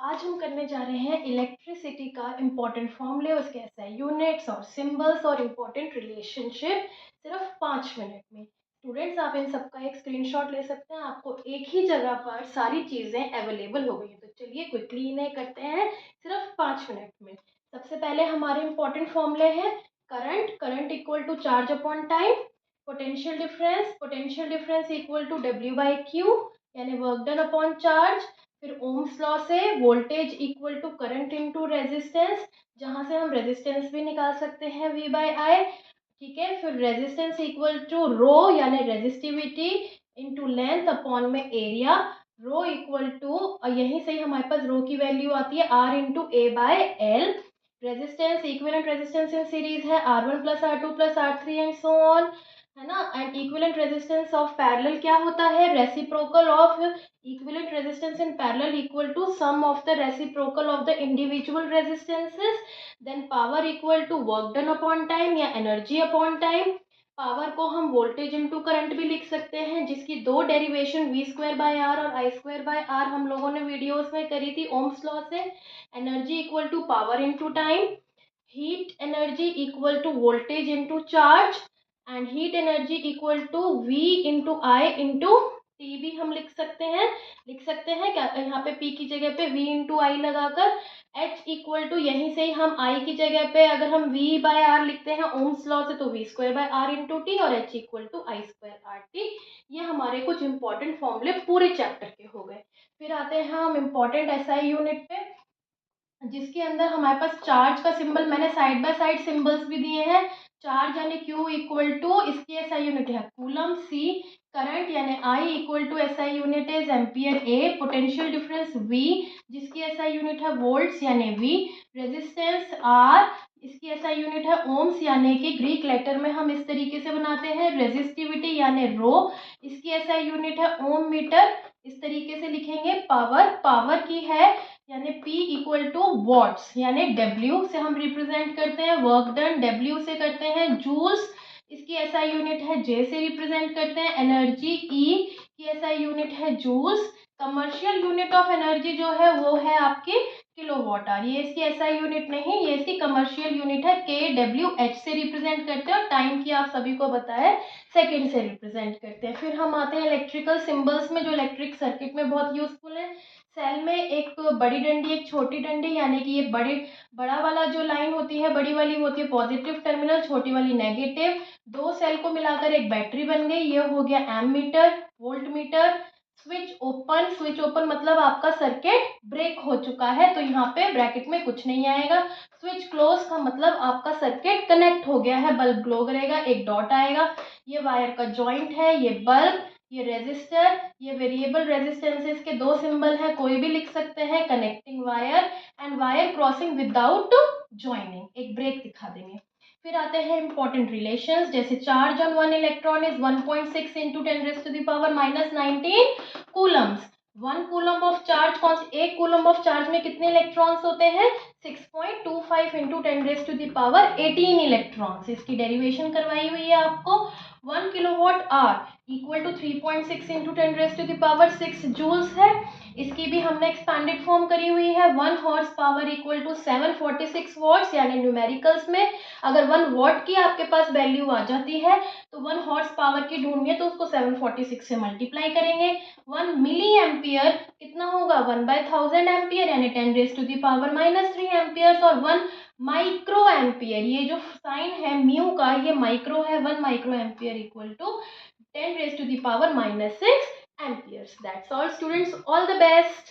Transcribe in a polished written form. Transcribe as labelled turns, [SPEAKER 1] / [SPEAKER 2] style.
[SPEAKER 1] आज हम करने जा रहे हैं इलेक्ट्रिसिटी का इम्पोर्टेंट फॉर्मूले, उसके ऐसे यूनिट्स और सिंबल्स और इम्पोर्टेंट रिलेशनशिप सिर्फ 5 मिनट में। स्टूडेंट्स, आप इन सबका एक स्क्रीनशॉट ले सकते हैं, आपको एक ही जगह पर सारी चीज़ें अवेलेबल हो गई हैं। तो चलिए क्विकली इन्हें करते हैं सिर्फ 5 मिनट में। सबसे पहले हमारे इम्पोर्टेंट फॉर्मूले हैं current equal to charge upon time, potential difference equal to W by Q यानी वर्क डन अपॉन चार्ज। फिर ओम्स लॉ से voltage equal to current into resistance, जहां से हम रेजिस्टेंस भी निकाल सकते हैं V बाई आई। ठीक है, फिर रेजिस्टेंस इक्वल टू रो यानी रेजिस्टिविटी इनटू लेंथ अपॉन में एरिया। रो इक्वल टू, यहीं से ही हमारे पास रो की वैल्यू आती है R into A by L. Resistance equivalent resistance in series है R1 plus R2 plus R3 and so on, है ना। And equivalent resistance of parallel क्या होता है? Reciprocal of equivalent resistance in parallel equal to sum of the reciprocal of the individual resistances. Then power equal to work done upon time या energy upon time। Power को हम voltage into current भी लिख सकते हैं, जिसकी दो derivation v square by R और आई स्क्वायर बाय आर हम लोगों ने वीडियोस में करी थी ओम्स लॉ से। Energy equal to power into time, heat energy equal to voltage into charge, and heat energy equal to v into I into T भी हम लिख सकते हैं क्या यहाँ पे p की जगह पे v इंटू आई लगाकर। h इक्वल टू, यहीं से ही हम i की जगह पे अगर हम v बाय r लिखते हैं ओम्स लॉ से, तो v square by r into T, और h equal to I square R T. ये हमारे कुछ इंपॉर्टेंट फॉर्मूले पूरे चैप्टर के हो गए। फिर आते हैं हम इम्पॉर्टेंट एसआई यूनिट पे, जिसके अंदर हमारे पास चार्ज का सिंबल, मैंने साइड बाय साइड सिंबल्स भी दिए हैं। चार्ज यानी Q इक्वल टू, इसकी एसआई यूनिट है कूलम। C करंट यानी I equal to SI unit is ampere. A potential difference V, जिसकी एसआई यूनिट है वोल्ट्स यानी V। रेजिस्टेंस R, इसकी एसआई यूनिट है ओम्स, यानी कि ग्रीक लेटर में हम इस तरीके से बनाते हैं। रेजिस्टिविटी यानी रो, इसकी एसआई यूनिट है ओम मीटर, इस तरीके से लिखेंगे। पावर की है यानी P इक्वल टू वॉट्स यानी W से हम रिप्रेजेंट करते हैं। वर्क डन W से करते हैं। जूल्स, इसकी एसआई यूनिट है J से रिप्रेजेंट करते हैं। एनर्जी E की एसआई यूनिट है joules. Commercial unit of energy जो है वो है आपकी किलोवाट आवर, ये इसकी एसआई यूनिट नहीं, ये इसकी कमर्शियल यूनिट है। kWh से रिप्रेजेंट करते हैं, और टाइम की आप सभी को बताया सेकेंड से रिप्रेजेंट करते हैं। फिर हम आते हैं इलेक्ट्रिकल सिंबल्स में, जो इलेक्ट्रिक सर्किट में बहुत यूजफुल है। सेल में एक बड़ी डंडी एक छोटी डंडी, यानी कि ये बड़ा वाला जो लाइन होती है, बड़ी वाली होती है पॉजिटिव टर्मिनल, छोटी वाली नेगेटिव। दो सेल को मिलाकर एक बैटरी बन गई, ये हो गया ammeter voltmeter. Switch open मतलब आपका सर्किट ब्रेक हो चुका है, तो यहाँ पे ब्रैकेट में कुछ नहीं आएगा। स्विच क्लोज का मतलब आपका सर्किट कनेक्ट हो गया है, बल्ब ग्लो करेगा, एक डॉट आएगा। ये वायर का जॉइंट है, ये बल्ब, ये रेजिस्टर, ये वेरिएबल रेजिस्टेंसेस के दो सिंबल है, कोई भी लिख सकते हैं। Connecting wire and wire crossing without joining, एक ब्रेक दिखा देंगे। फिर आते हैं इंपॉर्टेंट रिलेशंस, जैसे charge on one electron is 1.6 into 10⁻⁻19 Coulomb's. 1 coulomb of charge, एक कूलम ऑफ चार्ज में कितने इलेक्ट्रॉन्स होते हैं? 6.25 इंटू 10⁻18 इलेक्ट्रॉन्स। इसकी डेरिवेशन करवाई हुई है आपको। 1 kilowatt hour equal to 3.6 into 10⁻6 joules है। इसकी भी हमने एक्सपैंडेड फॉर्म करी हुई है। 1 horsepower equal to 746 watts, यानी न्यूमेरिकल्स में अगर 1 वॉट की आपके पास वैल्यू आ जाती है, तो 1 हॉर्स पावर की ढूंढनी है तो उसको 746 से मल्टीप्लाई करेंगे। 1 मिली एम्पियर कितना होगा? 1/1000 एम्पियर यानी 10⁻³ एम्पियर। और 1 माइक्रो एम्पियर, ये जो साइन है म्यू का, ये माइक्रो है। 1 micro ampere equal to 10⁻⁻6 amperes. That's all students, all the best.